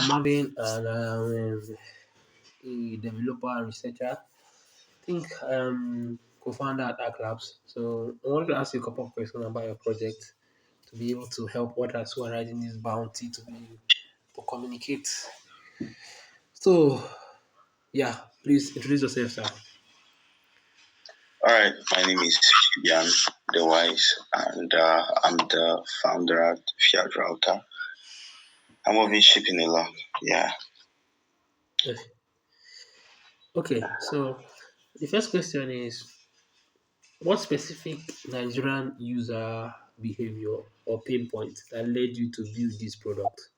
Marvin, and a developer and researcher. I think co-founder at Arc Labs. So I wanted to ask you a couple of questions about your project to be able to help others who are riding this bounty to be to communicate. So yeah, please introduce yourself, sir. All right, my name is Fabian the Wise, and I'm the founder at Fiatrouter. I'm moving shipping a lot. Yeah. Yes. Okay, so the first question is what specific Nigerian user behavior or pain point that led you to build this product?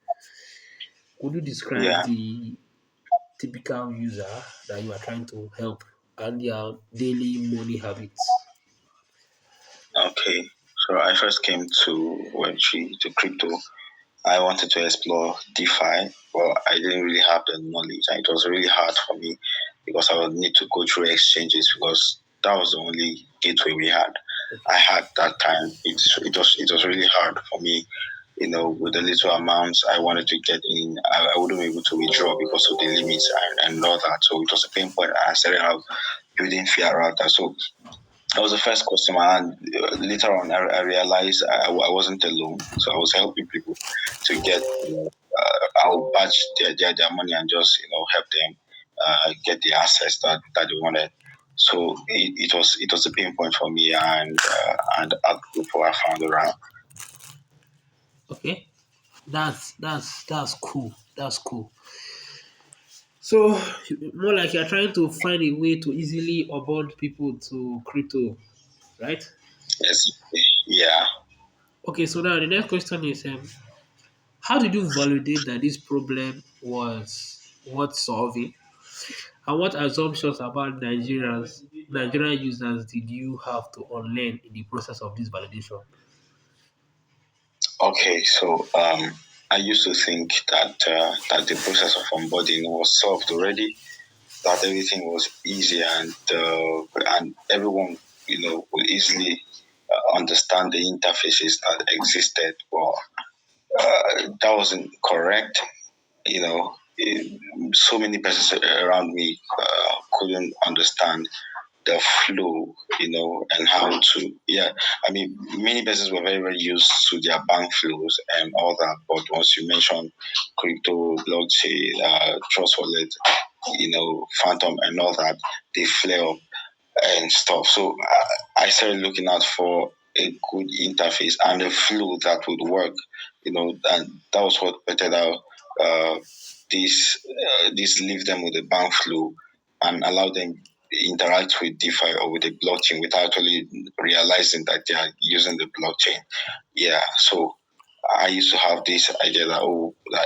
Could you describe Yeah. the typical user that you are trying to help and their daily money habits? Okay. So I first came to Web3 to crypto. I wanted to explore DeFi, but I didn't really have the knowledge, and it was really hard for me because I would need to go through exchanges because that was the only gateway we had. I had that time. It was really hard for me. With the little amounts I wanted to get in, I wouldn't be able to withdraw because of the limits and all that. So it was a pain point. I started out building fiat router. So that was the first customer, and later on, I realized I wasn't alone. So I was helping people to get, I'll batch their money and just, help them get the access that they wanted. So it was a pain point for me and a group I found around. Okay, that's cool. That's cool. So more like you're trying to find a way to easily onboard people to crypto, right? Yes, yeah. Okay, so now the next question is how did you validate that this problem was worth solving? And what assumptions about Nigerian users did you have to unlearn in the process of this validation? Okay, so I used to think that the process of onboarding was solved already, that everything was easy and everyone would easily understand the interfaces that existed. Well, that wasn't correct. So many persons around me couldn't understand the flow, and how to, yeah. I mean, many persons were very, very used to their bank flows and all that. But once you mention crypto, blockchain, trust wallet, phantom and all that, they flare up and stuff. So I started looking out for a good interface and a flow that would work, and that was what better out. Uh, this leave them with a bank flow and allow them interact with DeFi or with the blockchain without actually realizing that they are using the blockchain. Yeah, so I used to have this idea that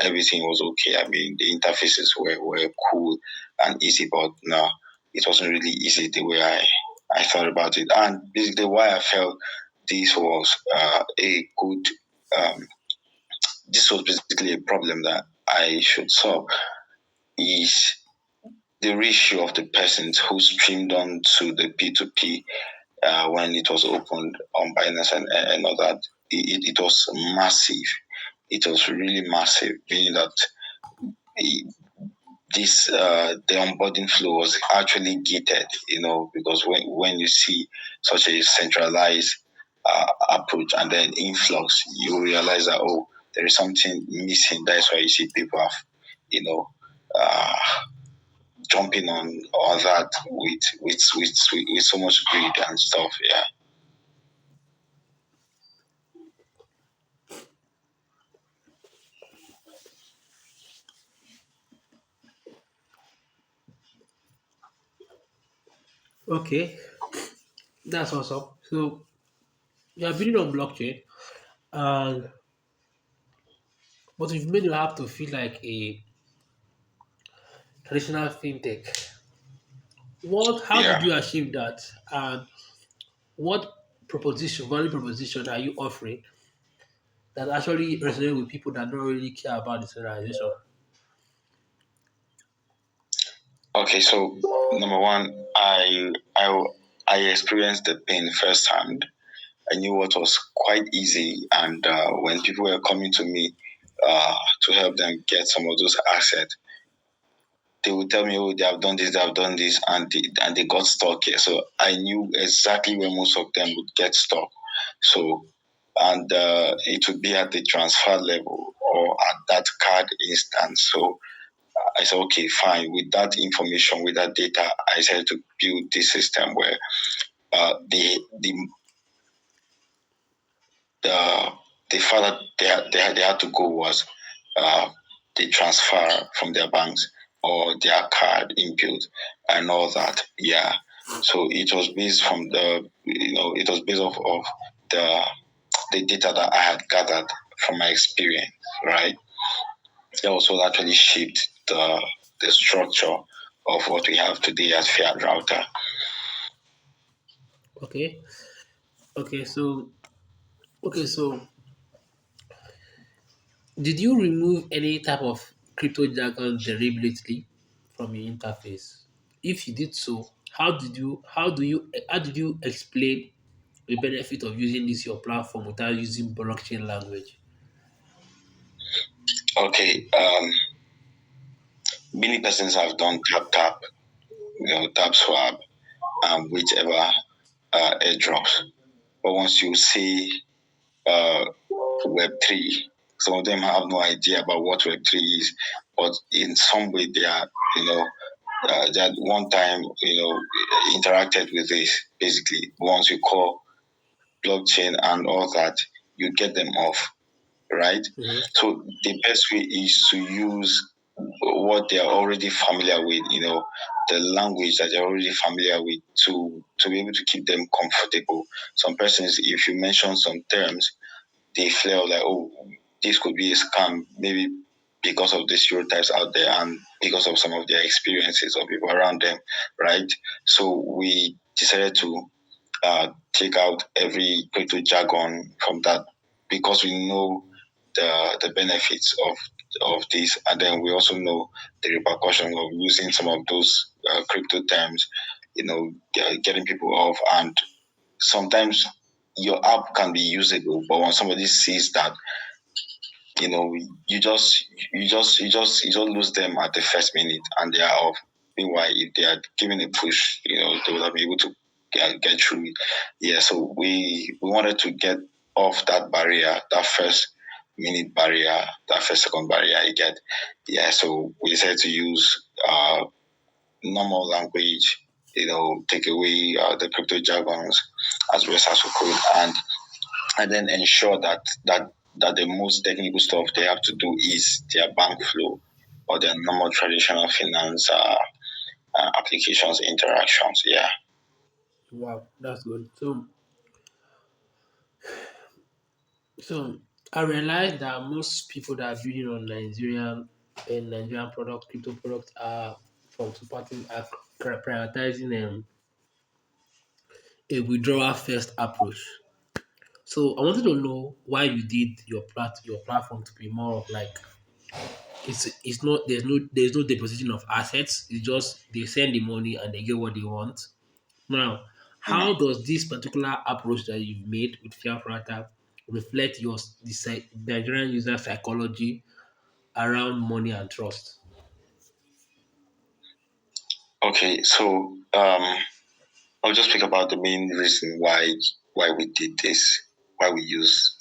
everything was okay. I mean, the interfaces were cool and easy, but no, it wasn't really easy the way I thought about it. And basically, why I felt this was a good, um, this was basically a problem that I should solve is the ratio of the persons who streamed on to the P2P when it was opened on Binance and all that. It was massive. It was really massive, meaning that the onboarding flow was actually gated, because when you see such a centralized approach and then influx, you realize that, there is something missing. That's why you see people have, you know, uh, jumping on all that with so much greed and stuff. Yeah. Okay, that's awesome. So you are building on blockchain, and but you've made it have to feel like a traditional fintech. How did Yeah. you achieve that? And what value proposition are you offering that actually resonate with people that don't really care about decentralization? Okay, so number one, I experienced the pain firsthand. I knew what was quite easy, and when people were coming to me to help them get some of those assets. They would tell me, "Oh, they have done this, and they got stuck here." So I knew exactly where most of them would get stuck. So, and it would be at the transfer level or at that card instance. So I said, okay, fine. With that information, with that data, I said to build this system where the the further they had to go was the transfer from their banks or their card input and all that. Yeah. So it was based from it was based off of the the data that I had gathered from my experience, right? That was what actually shaped the structure of what we have today as Fiatrouter. Okay. Okay. So did you remove any type of crypto jargon deliberately from your interface? If you did so, how did you explain the benefit of using this your platform without using blockchain language? Okay, many persons have done tap, tap swap, whichever airdrops. But once you say uh, Web3, some of them have no idea about what Web3 is, but in some way they are, that one time, interacted with this. Basically, once you call blockchain and all that, you get them off, right? Mhm. So the best way is to use what they are already familiar with, the language that they're already familiar with to be able to keep them comfortable. Some persons, if you mention some terms, they feel like, oh, this could be a scam, maybe because of the stereotypes out there and because of some of their experiences or people around them, right? So we decided to take out every crypto jargon from that because we know the benefits of this, and then we also know the repercussions of using some of those crypto terms, getting people off. And sometimes your app can be usable, but when somebody sees that, you just lose them at the first minute, and they are off. Meanwhile, if they are given a push, they would have been able to get through it. Yeah, so we wanted to get off that barrier, that first minute barrier, that first second barrier you get. Yeah, so we decided to use normal language, take away the crypto jargons as best as we could, and then ensure that the most technical stuff they have to do is their bank flow or their normal traditional finance applications interactions. Yeah. Wow, that's good. So I realized that most people that are building on Nigerian crypto products are from two parties are prioritizing a withdrawal first approach. So I wanted to know why you did your platform to be more of like it's not there's no deposition of assets. It's just they send the money and they get what they want. Now, how Mhm. does this particular approach that you've made with Fiat reflect Nigerian user psychology around money and trust? Okay, so I'll just speak about the main reason why we did this, why we use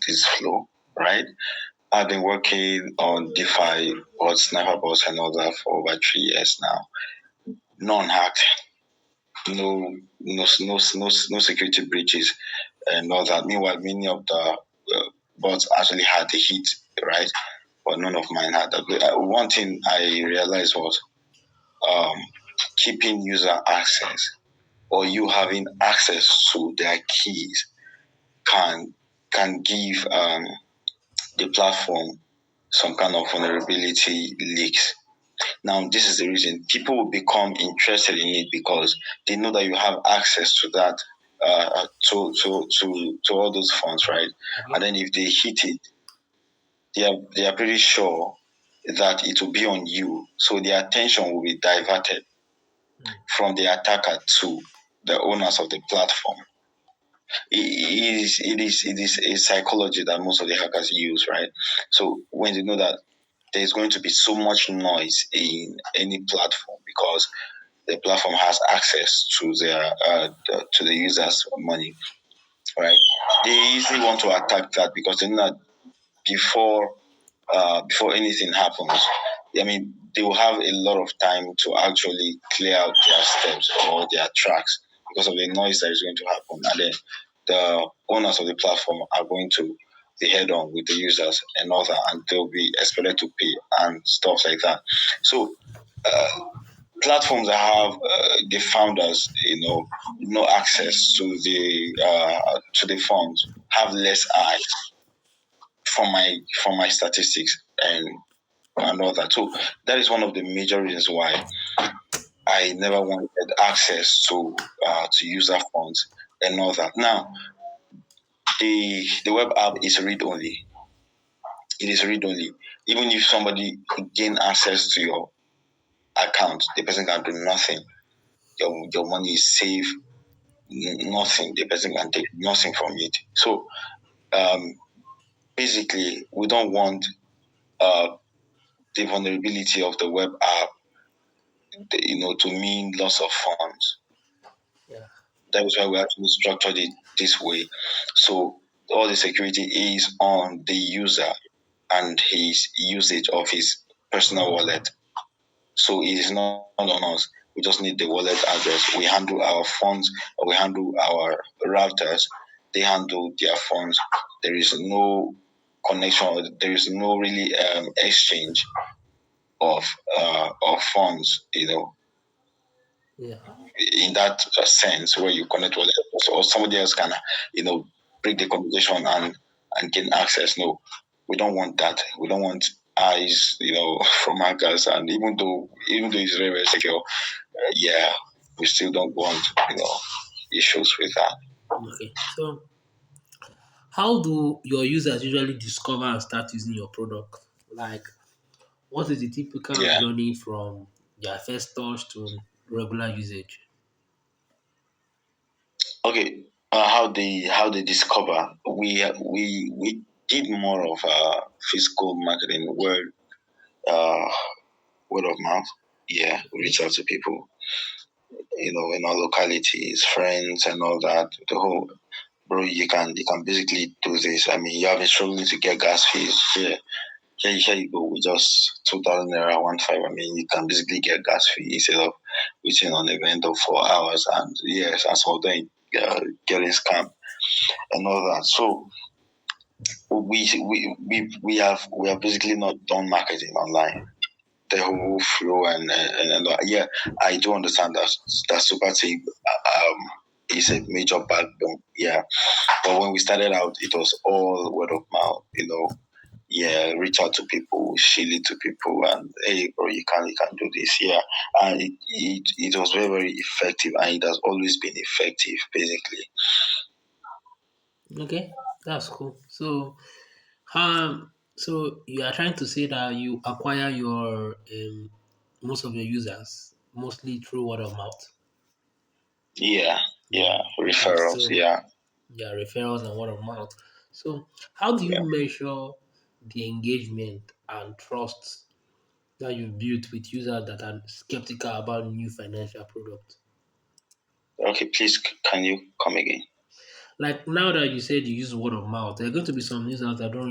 this flow, right? I've been working on DeFi, bots, Sniper bots, and all that for over 3 years now. Non-hacked, no security breaches, and all that. Meanwhile, many of the bots actually had the heat, right? But none of mine had that. One thing I realized was um, keeping user access or you having access to their keys can give the platform some kind of vulnerability leaks. Now, this is the reason people will become interested in it because they know that you have access to that, to all those funds, right? And Okay. then if they hit it, they are pretty sure that it will be on you, so their attention will be diverted Mm. from the attacker to the owners of the platform. It is a psychology that most of the hackers use, right? So when they know that there's going to be so much noise in any platform because the platform has access to to the users' money, right? They easily want to attack that because they know that before before anything happens, I mean, they will have a lot of time to actually clear out their steps or their tracks because of the noise that is going to happen. And then the owners of the platform are going to be head on with the users and all that, and they'll be expected to pay and stuff like that. So, platforms that have the founders, no access to the funds have less eyes from my statistics and all that. So that is one of the major reasons why I never wanted access to user funds and all that. Now the web app is read only. It is read only. Even if somebody gain access to your account, the person can do nothing. Your money is safe. Nothing. The person can take nothing from it. So um, basically, we don't want uh, the vulnerability of the web app, to mean loss of funds. Yeah. That is why we actually structured it this way. So all the security is on the user and his usage of his personal wallet. So it is not on us. We just need the wallet address. We handle our funds, or we handle our routers. They handle their funds. There is no connection. There is no really exchange of funds. Yeah. In that sense where you connect with or somebody else can break the conversation and gain access. No, we don't want that. We don't want eyes from hackers. And even though it's very, very secure, yeah, we still don't want issues with that. Okay. So, how do your users usually discover and start using your product? Like, what is the typical Yeah. journey from their first touch to regular usage? Okay. How they discover, we did more of physical marketing, uh word of mouth. Yeah, we Okay. reach out to people, in our localities, friends and all that. The whole bro, you can basically do this. I mean, you have been struggling to get gas fees. Here you go with just 2,000 naira, 1,500. I mean, you can basically get gas fee instead of waiting on a vendor for hours. And yes, and some of them getting scammed and all that. So we have basically not done marketing online, the whole flow and yeah, I do understand that super tip is a major backbone. Yeah, but when we started out, it was all word of mouth. Yeah, reach out to people, share it to people, and hey, bro, you can do this. Yeah, and it was very, very effective, and it has always been effective, basically. Okay, that's cool. So you are trying to say that you acquire your most of your users mostly through word of mouth. Yeah, Yeah, yeah, okay. referrals. So Yeah, yeah, referrals and word of mouth. So how do you yeah. measure the engagement and trust that you built with users that are skeptical about new financial products? Okay, please, can you come again? Like now that you said you use word of mouth, there are going to be some users that are not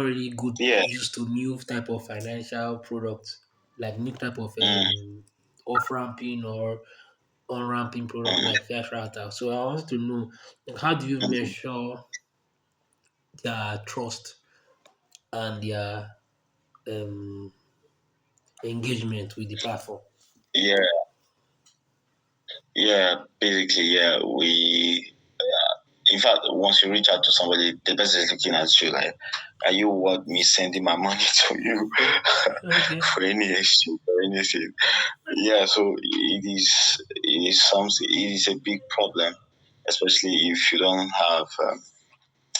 really good Yeah. used to new type of financial products, like new type of Mm, off ramping or on ramping product mm, like Fiatrouter. So I want to know, like, how do you mm. measure their trust and their um, engagement with the platform? Yeah, yeah. Basically, yeah. In fact, once you reach out to somebody, the person is looking at you like, "Are you worth me sending my money to you Okay. for any exchange or anything?" Yeah. So it is something. It is a big problem, especially if you don't have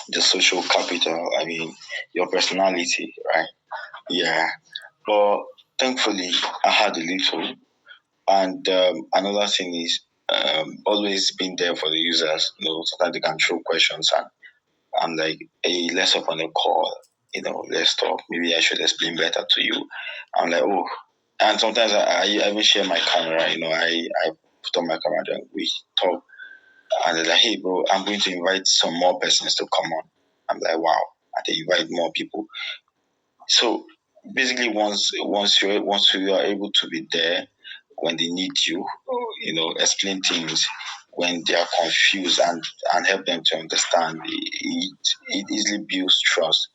the social capital. I mean, your personality, right? Yeah. But thankfully, I had a little. And another thing is always been there for the users. Sometimes they can throw questions, and I'm like, hey, let's hop on a call. Let's talk. Maybe I should explain better to you. I'm like, oh, and sometimes I even share my camera. I put on my camera and we talk. And they're like, hey, bro, I'm going to invite some more persons to come on. I'm like, wow. And they invite more people. So basically, once you are able to be there when they need you, explain things when they are confused, and help them to understand, it easily builds trust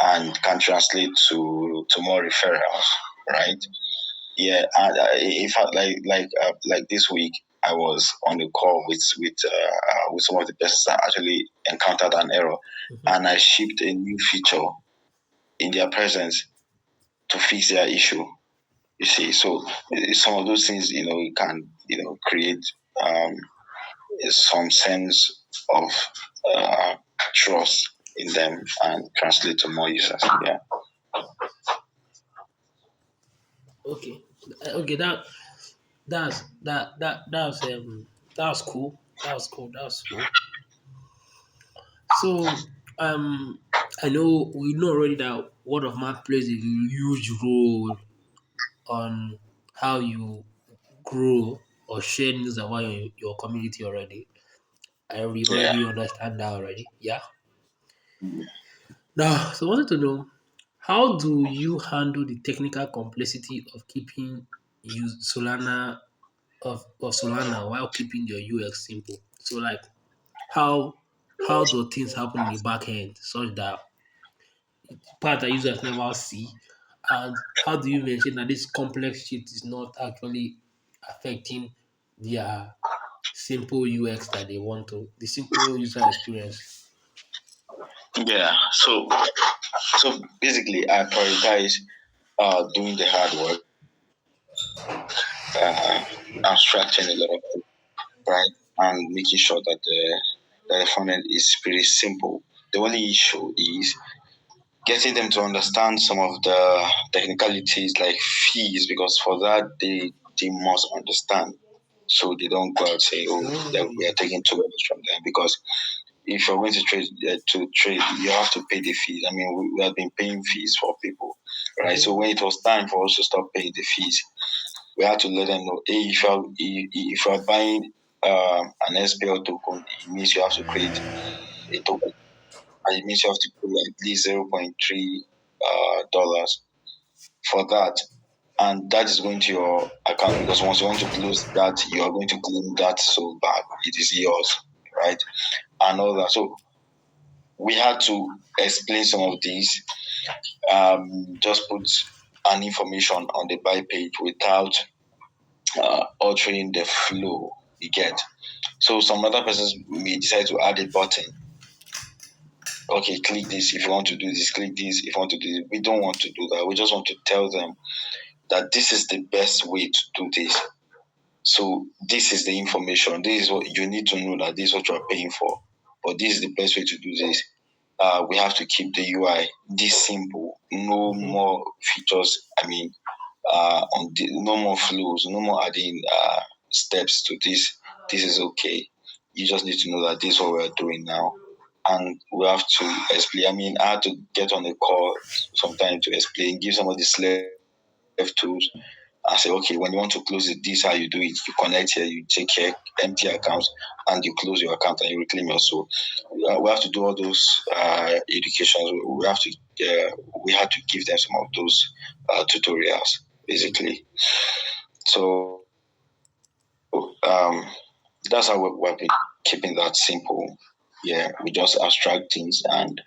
and can translate to more referrals, right? Yeah, and in fact, like this week, I was on a call with some of the persons that actually encountered an error, and I shipped a new feature in their presence to fix their issue. You see, so some of those things, you can, create um, some sense of trust in them and translate to more users. Yeah, Okay. Okay. That's cool. That's cool. That's cool. So I know we know already that word of mouth plays a huge role on how you grow or share news about your community already. We yeah, already understand that already. Yeah. Now, so I wanted to know, how do you handle the technical complexity of keeping Solana while keeping your UX simple? So like how do things happen in the back end such that part that users never see, and how do you mention that this complex shit is not actually affecting their simple UX that they want to, the simple user experience? yeah. So basically, I prioritize doing the hard work, abstracting a lot of it, right, and making sure that the front end is pretty simple. The only issue is getting them to understand some of the technicalities like fees, because for that they must understand, so they don't go out and say, oh, that we are Mm, taking too much from them. Because if you're going to trade, you have to pay the fees. I mean, we have been paying fees for people, right? okay. So when it was time for us to stop paying the fees, we had to let them know, hey, if you're buying an SPL token, it means you have to create a token, and it means you have to pay at least 0.3 dollars for that. And that is going to your account, because once you want to close that, you are going to claim that so back. It is yours, right? And all that. So we had to explain some of these, just put an information on the buy page without altering the flow you get. So some other persons may decide to add a button. Okay, click this if you want to do this, click this if you want to do this. We don't want to do that. We just want to tell them that this is the best way to do this. So this is the information. This is what you need to know, that this is what you are paying for. But this is the best way to do this. We have to keep the UI this simple. No Mhm. more features. I mean, no more flows, no more adding steps to this. This is okay. You just need to know that this is what we're doing now, and we have to explain. I mean, I had to get on a call sometime to explain, give some of the slave tools. I say, okay, when you want to close it, this is how you do it. You connect here, you take here, empty accounts, and you close your account and you reclaim your soul. We have to do all those educations. We had to give them some of those tutorials, basically. So um, that's how we've been keeping that simple. Yeah, we just abstract things and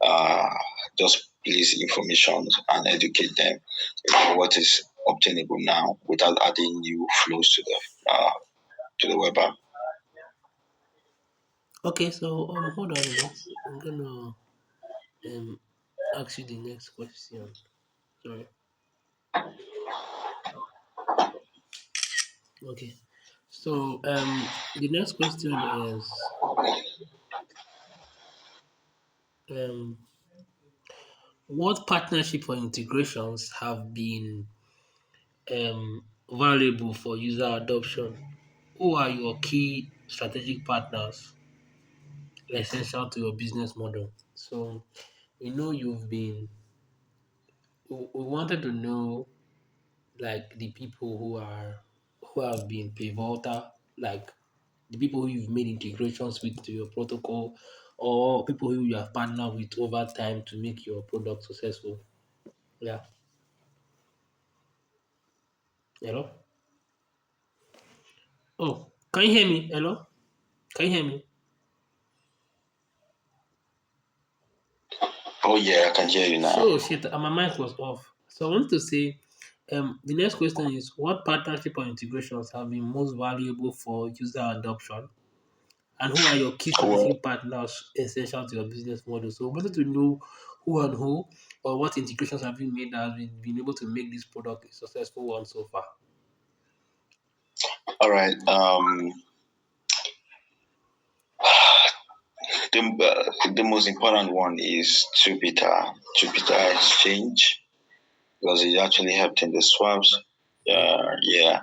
uh, just place information and educate them about what is obtainable now without adding new flows to the web app. Okay, so hold on a minute. I'm gonna um ask you the next question. Sorry. Okay. So the next question is um what partnership or integrations have been valuable for user adoption who are your key strategic partners essential to your business model? So we know you've been. We wanted to know like the people who have been pivotal, like the people who you've made integrations with to your protocol, or people who you have partnered with over time to make your product successful. Yeah. Hello. Oh, can you hear me? Hello. Can you hear me? Oh yeah, I can hear you now. So shit, my mic was off. So I wanted to say, the next question is, what partnership or integrations have been most valuable for user adoption, and who are your key Well, strategic partners essential to your business model? So I wanted to know who and who, or what integrations have you made that have been able to make this product a successful one so far. all right. The most important one is Jupiter Exchange because it actually helped in the swaps. Mm-hmm. Yeah,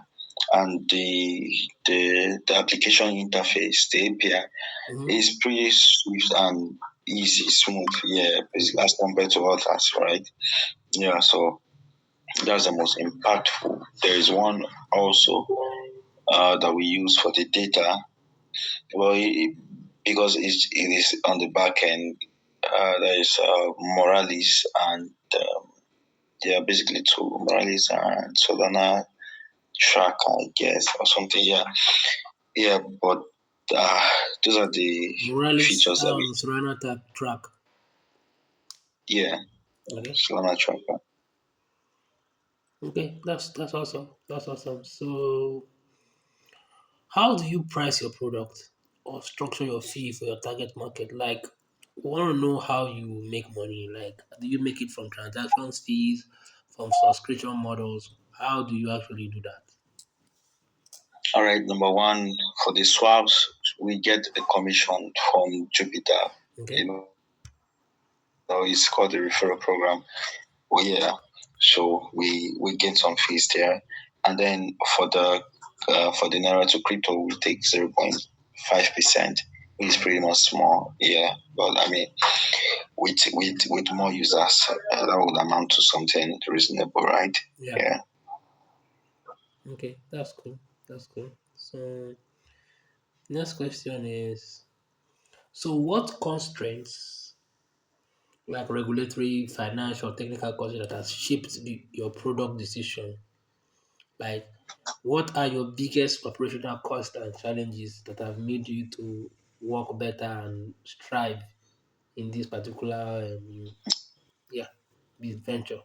and the application interface, the API, Mm-hmm. is pretty swift and easy, smooth. Yeah, basically as compared to others, right? Yeah, so that's the most impactful. There is one also that we use for the data. Well, because it is on the back end. There is Morales and they are basically two, Morales and Solana track, I guess, or something. Yeah, yeah. But those are the Morales features that we. Solana track. Yeah, Okay. Solana track. Okay, that's awesome. That's awesome. So how do you price your product or structure your fee for your target market? Like, we want to know how you make money. Like, do you make it from transactions fees, from subscription models? How do you actually do that? All right. Number one, for the swaps, we get a commission from Jupiter. Okay. You know, it's called the referral program. Oh yeah. So we get some fees there, and then for the naira to crypto, we take 0.5%, which is pretty much small. Yeah, but I mean, with more users, that would amount to something reasonable, right? Yeah. Yeah. Okay. That's cool. That's cool. So next question is, so what constraints, like regulatory, financial, technical constraints that has shaped your product decision? Like, what are your biggest operational costs and challenges that have made you to work better and strive in this particular, yeah, this venture?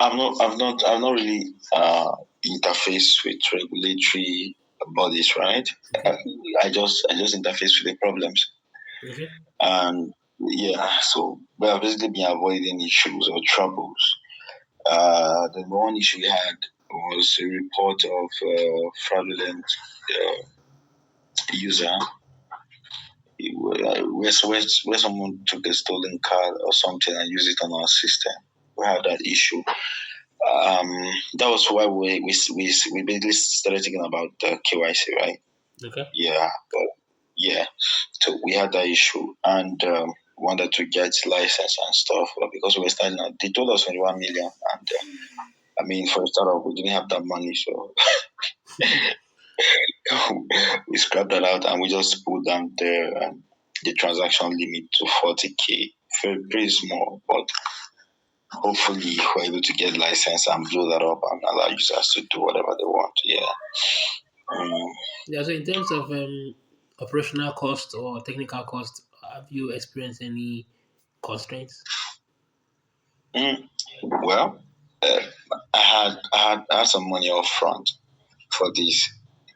I've not really interfaced with regulatory bodies, right? Okay, I just interface with the problems. okay, And yeah, so we have basically been avoiding issues or troubles. The one issue we had was a report of fraudulent uh, user where someone took a stolen card or something and used it on our system. We had that issue. Um, that was why we basically started thinking about the KYC, right? okay, Yeah, but yeah. So we had that issue and wanted to get license and stuff, but because we were starting out, they told us 21 million, and I mean, for a startup, we didn't have that money, so we scrapped that out and we just put down the transaction limit to 40K. Very pretty small, but hopefully we're able to get license and blow that up and allow users to do whatever they want. Yeah. Mm. yeah. So in terms of operational cost or technical cost, have you experienced any constraints? Mm. Well, uh, I had some money up front for this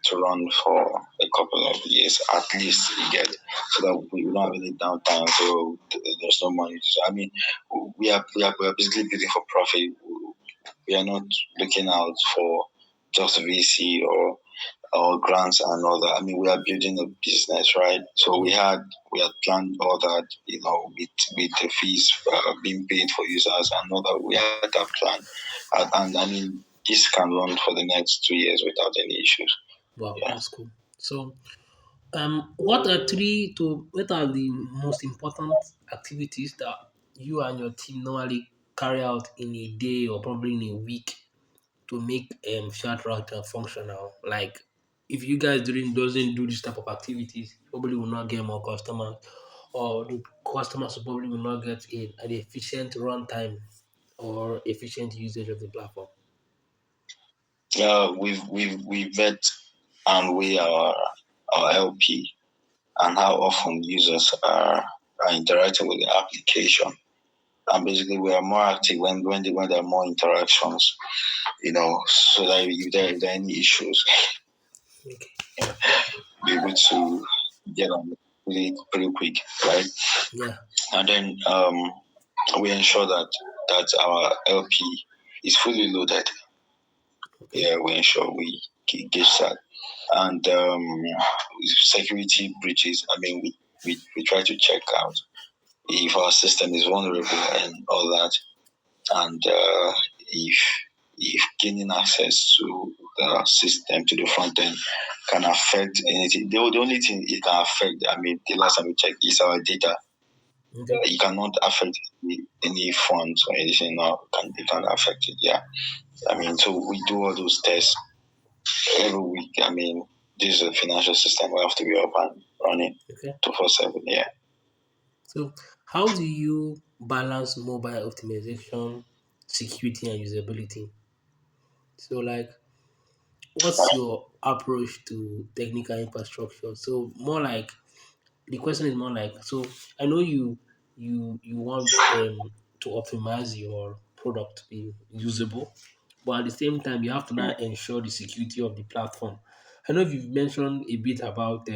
to run for a couple of years at least, you get, so that we don't have any downtime, so there's no money. So I mean, we are basically building for profit. We are not looking out for just VC or grants and all that. I mean, we are building a business, right? So Mhm. we had planned all that, you know, with the fees being paid for users and all that. We had that plan, and I mean, this can run for the next 2 years without any issues. Wow, Yeah. that's cool. So, what are the most important activities that you and your team normally carry out in a day or probably in a week to make Fiatrouter functional? Like, if you guys doesn't do this type of activities, you probably will not get more customers, or the customers probably will not get an efficient runtime or efficient usage of the platform. We vet and weigh our LP and how often users are interacting with the application. And basically, we are more active when there are more interactions, so that if there are any issues, Okay. be able to get on pretty quick, right? Yeah. And then we ensure that our LP is fully loaded. Okay. Yeah, we ensure we gauge that. And security breaches, I mean, we try to check out if our system is vulnerable and all that. And if gaining access to the system, to the front end, can affect anything. The only thing it can affect, I mean, the last time we checked, is our data. Okay. It cannot affect any funds or anything. No, it can affect it. Yeah, I mean, so we do all those tests every week. I mean, this is a financial system we have to be up and running Okay. 24/7. Yeah. So, how do you balance mobile optimization, security, and usability? So, like, what's your approach to technical infrastructure? So, more like the question is more like, so I know you want to optimize your product to be usable, but at the same time, you have to now ensure the security of the platform. I know you've mentioned a bit about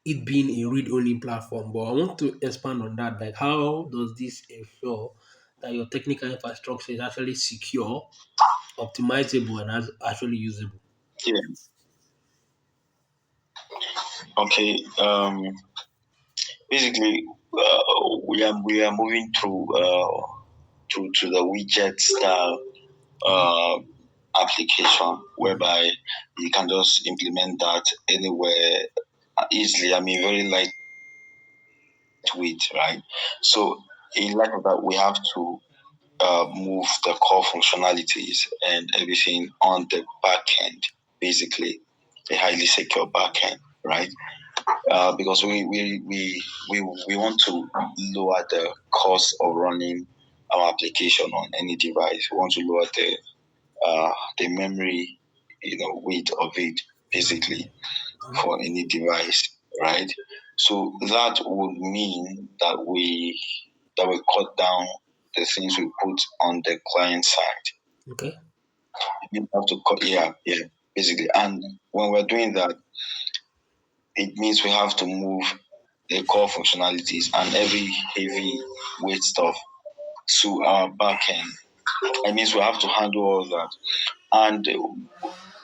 it being a read-only platform, but I want to expand on that. Like, how does this ensure that your technical infrastructure is actually secure, optimizable, and actually usable? Yeah. Okay. Basically, we are moving to the widget style Okay, uh, application whereby you can just implement that anywhere easily. I mean, very lightweight, right? So in light of that, we have to move the core functionalities and everything on the back end, basically a highly secure back end, right? Because we want to lower the cost of running our application on any device. We want to lower the memory, weight of it, basically, for any device, right? So that would mean that we cut down the things we put on the client side. okay, We have to cut, yeah, yeah, basically. And when we're doing that, it means we have to move the core functionalities and every heavy weight stuff to our backend. It means we have to handle all that. And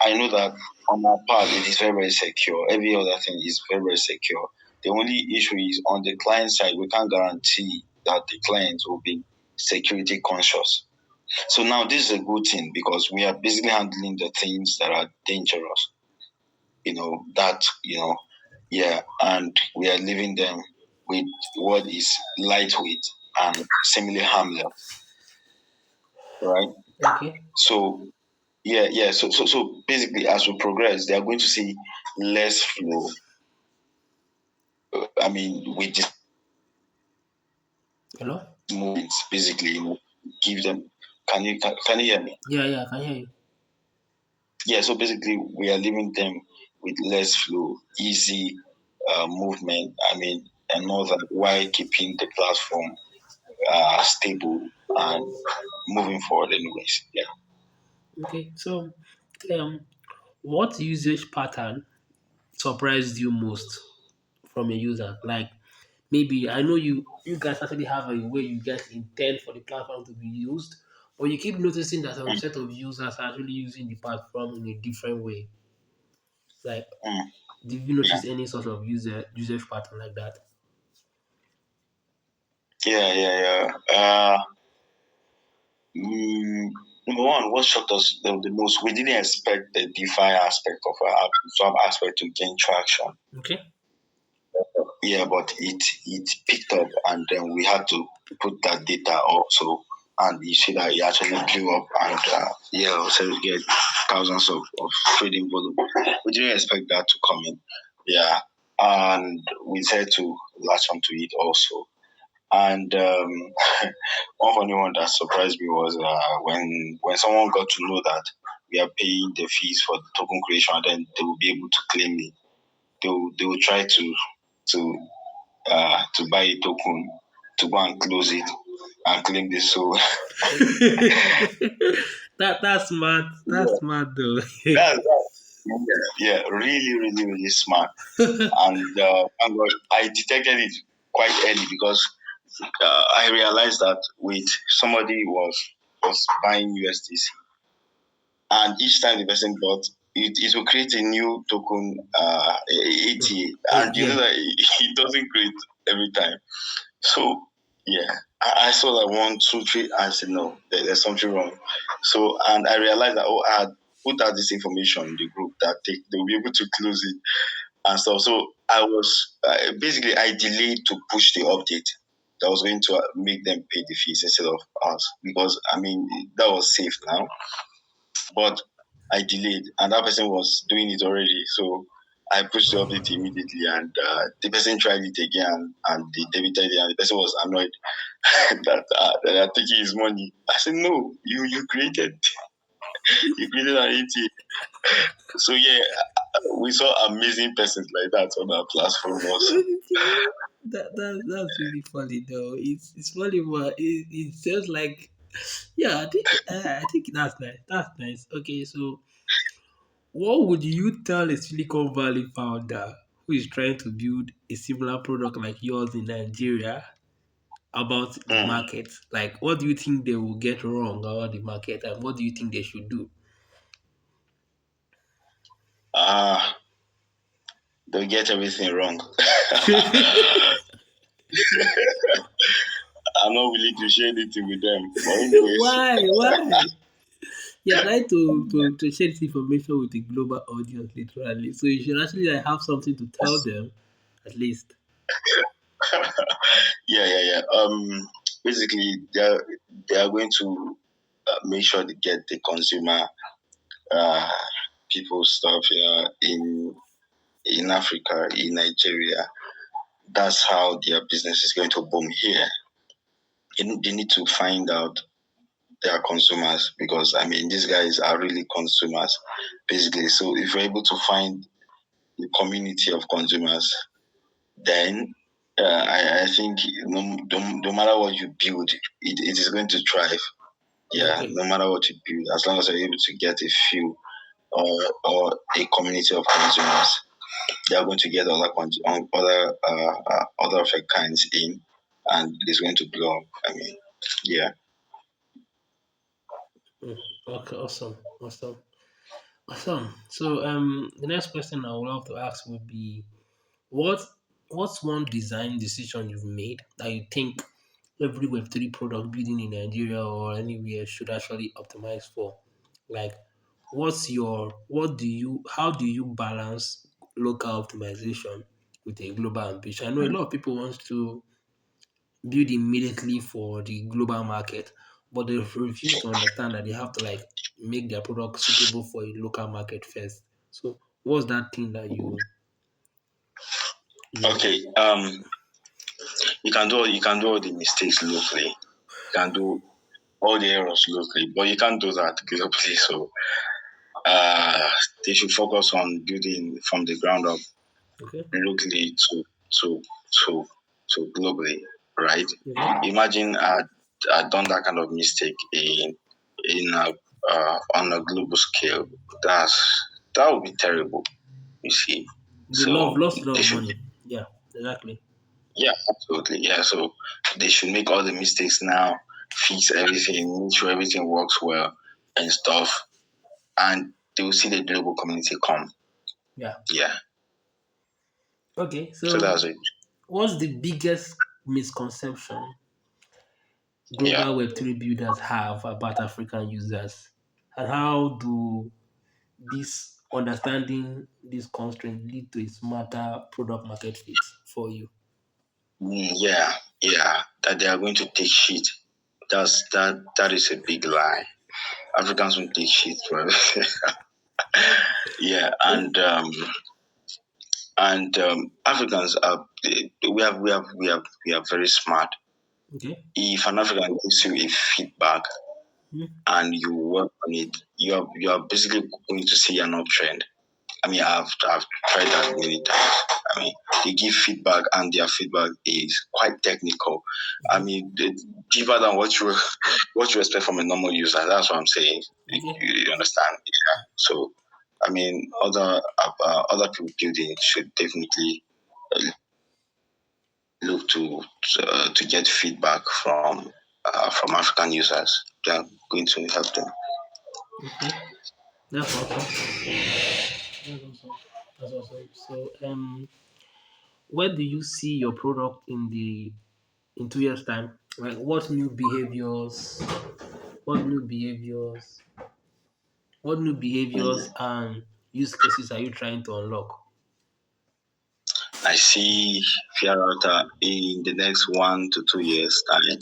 I know that on our part, it is very, very secure. Every other thing is very, very secure. The only issue is on the client side, we can't guarantee that the clients will be security conscious. So now this is a good thing because we are basically handling the things that are dangerous, yeah, and we are leaving them with what is lightweight and seemingly harmless, right? okay, So yeah, yeah. So basically, as we progress, they are going to see less flow. I mean, with these hello. movements, basically, give them. Can you hear me? Yeah, yeah, I can hear you. Yeah. So basically, we are leaving them with less flow, easy movement. I mean, and all that while keeping the platform stable and moving forward. Anyways, yeah. Okay, so um, what usage pattern surprised you most from a user? Like, maybe I know you guys actually have a way you guys intend for the platform to be used, but you keep noticing that some Mm, set of users are actually using the platform in a different way. Like, mm, did you yeah. notice any sort of usage pattern like that? Yeah, yeah, yeah. Mm, Number one, what shocked us the most, we didn't expect the DeFi aspect of our swap aspect to gain traction. Okay. Yeah, but it picked up, and then we had to put that data also, and you see that it actually blew up, and yeah, so we get thousands of trading volume. We didn't expect that to come in. Yeah, and we decided to latch onto it also. And one funny one that surprised me was when someone got to know that we are paying the fees for the token creation, then they will be able to claim it. They will try to buy a token to go and close it and claim this. So That's smart. That's smart though. that's yeah, really, really, really smart. And thank God I detected it quite early because I realized that wait, somebody was buying USDC, and each time the person bought, it will create a new token ATA, and you know Yeah. that it doesn't create every time. So yeah, I saw that one, two, three. I said no, there's something wrong. So and I realized that I had put out this information in the group that they'll be able to close it and stuff. So I was basically I delayed to push the update that was going to make them pay the fees instead of us because I mean that was safe now, but I delayed and that person was doing it already. So I pushed the update immediately, and the person tried it again, and they debited it, and the person was annoyed that they are taking his money. I said, no, you created you created an AT. So yeah, we saw amazing persons like that on our platform also. That's really funny though. It's funny, but it sounds like yeah. I think that's nice. That's nice. Okay, so what would you tell a Silicon Valley founder who is trying to build a similar product like yours in Nigeria about the Mm. market? Like, what do you think they will get wrong about the market, and what do you think they should do? Ah, they'll get everything wrong. I'm not willing to share anything with them. But anyways, Why? Why? You're trying to share this information with the global audience, literally. So you should actually like, have something to tell them, at least. yeah. Basically, they are going to make sure they get the consumer uh, people stuff in Africa, in Nigeria. That's how their business is going to boom here. They need to find out their consumers because I mean these guys are really consumers basically. So if you're able to find the community of consumers, then I think no matter what you build, it is going to thrive. Yeah, Okay. no matter what you build, as long as you're able to get a few or a community of consumers, they are going to get other of their kinds in, and it's going to blow up. I mean, yeah. Mm, okay, awesome. Awesome. Awesome. So the next question I would love to ask would be what what's one design decision you've made that you think every Web3 product building in Nigeria or anywhere should actually optimize for? Like how do you balance local optimization with a global ambition? I know a lot of people want to build immediately for the global market, but they refuse to understand that they have to like make their product suitable for a local market first. So what's that thing that you Okay. You can do all the mistakes locally. You can do all the errors locally, but you can't do that globally. So uh, they should focus on building from the ground up okay? locally to to to globally, right? Okay. Imagine I'd done that kind of mistake in on a global scale. That would be terrible. You see, The love so lost a lot they of should. money. Yeah, exactly. Yeah, absolutely. Yeah, so they should make all the mistakes now, fix everything, make sure everything works well and stuff, and they will see the global community come. Yeah. Yeah, Okay. so So that's it. what's the biggest misconception Yeah. global Web3 builders have about African users? And how do this understanding this constraint lead to a smarter product market fit for you? Yeah, yeah. That they are going to take shit. That is a big lie. Africans won't take shit for everything. Yeah, Africans are we are very smart. Okay. If an African gives you a feedback Mhm. and you work on it, you are basically going to see an uptrend. I mean, I've tried that many times. I mean, they give feedback, and their feedback is quite technical. I Okay. mean, deeper than what you expect from a normal user. That's what I'm saying. You, Okay. you understand? Yeah. So, I mean, other people building should definitely look to get feedback from African users. They are going to help them. Okay. That's awesome. That's awesome. That's awesome. So, where do you see your product in 2 years' time? Like, what new behaviors, what new behaviors Mm. and use cases are you trying to unlock? I see Fiatrouter in the next 1 to 2 years time,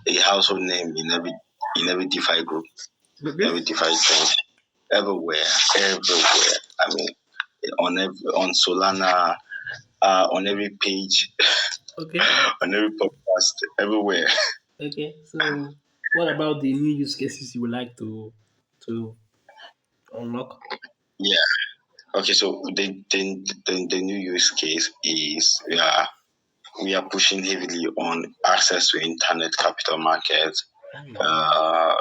a household name in every DeFi group, Okay. every DeFi trend, everywhere, everywhere. I mean, on Solana, on every page, Okay. on every podcast, everywhere. Okay. So, what about the new use cases you would like to unlock? Yeah. Okay. So the new use case is we are pushing heavily on access to internet capital markets, Hmm.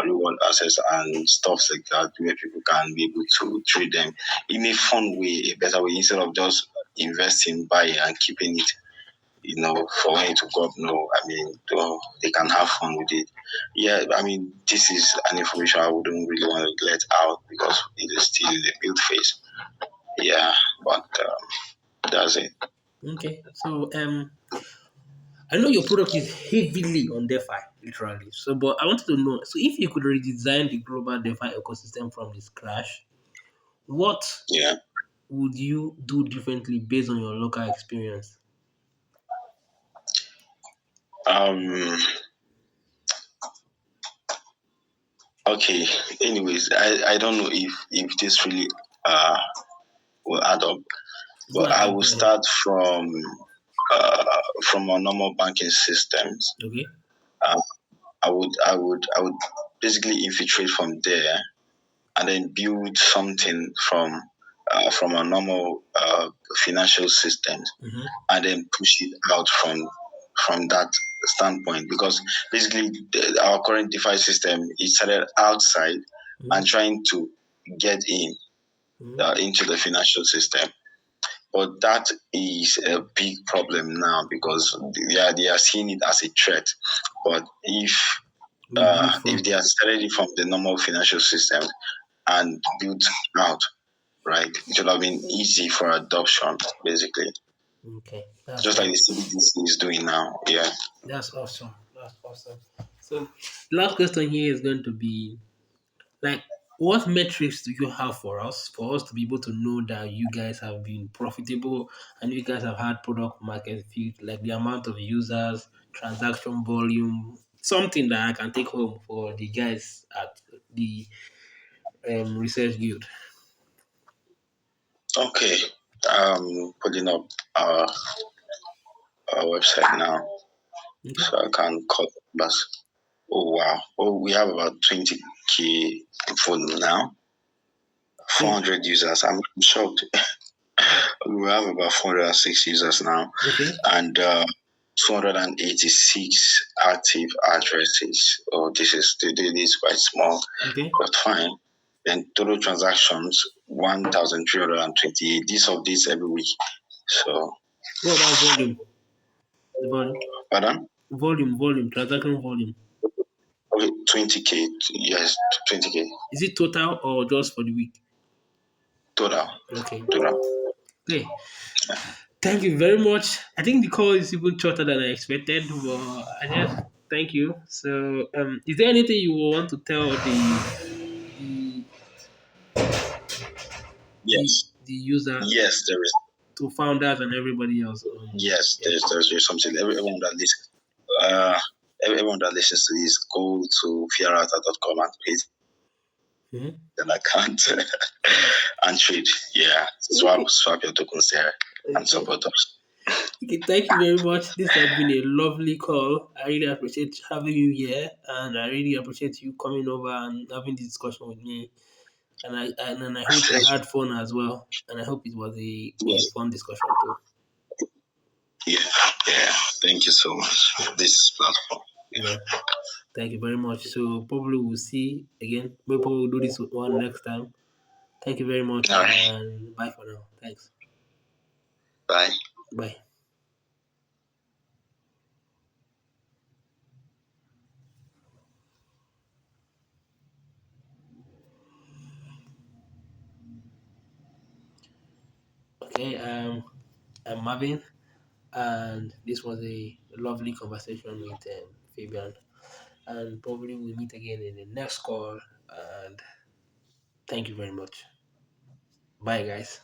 reward access and stuff like that, where people can be able to trade them in a fun way, a better way, instead of just investing, buy and keeping it, for when it to go up. No, I mean, they can have fun with it. Yeah, I mean, this is an information I wouldn't really want to let out because it is still in the build phase. Yeah, but that's it. Okay. So, I know your product is heavily on DeFi, literally. So, but I wanted to know. So, if you could redesign the global DeFi ecosystem from the scratch, what Yeah. would you do differently based on your local experience? Um. Okay. Anyways, I don't know if this really uh will add up, Go but I ahead. will Go ahead. start uh from our normal banking systems. Okay. Uh, I would basically infiltrate from there and then build something from our normal financial systems Mm-hmm. and then push it out from that standpoint, because basically our current DeFi system is started outside and Mm-hmm. trying to get Mm-hmm. into the financial system. But that is a big problem now because they are seeing it as a threat. But if We build if from. they are started it from the normal financial system and built out, right, it would have been easy for adoption, basically, Okay. That's just like all. the CBDC is doing now. Yeah. That's awesome. That's awesome. So, the last question here is going to be like, what metrics do you have for us to be able to know that you guys have been profitable and you guys have had product market fit, like the amount of users, transaction volume, something that I can take home for the guys at the research guild. Okay. Putting up our website now Okay. so I can cut numbers. Oh wow. Oh, we have about 20K for now. So 400 users. I'm shocked. We have about 406 users now, okay, and 286 active addresses. Oh, this is quite small, okay. but fine. Then total transactions 1,328. This updates every week. So, What about volume? The volume, pardon? transaction volume. Okay, 20K. Yes, 20K Is it total or just for the week? total. Okay. Total. Okay. Thank you very much. I think the call is even shorter than I expected, but I guess Thank you. So, is there anything you want to tell the the Yes, the user, yes, there is. to founders and everybody else? Yes, Yeah. there's something. Everyone that listens, uh, everyone that listens to this, go to fiatrouter.com and create Mhm. an account and trade. Yeah, Okay. swap your tokens there and Okay. support us. Okay. Thank you very much. This has been a lovely call. I really appreciate having you here, and I really appreciate you coming over and having this discussion with me. And I hope you had fun as well. And I hope it was a Yes, fun discussion too. yeah, yeah. Thank you so much Yeah. for this platform. Yeah. Thank you very much. So probably we'll see again. Maybe we'll do this one next time. Thank you very much, All right, and bye for now. Thanks. bye. Bye. Okay. I'm Marvin, and this was a lovely conversation with Fabian. And probably we'll meet again in the next call. And thank you very much. Bye, guys.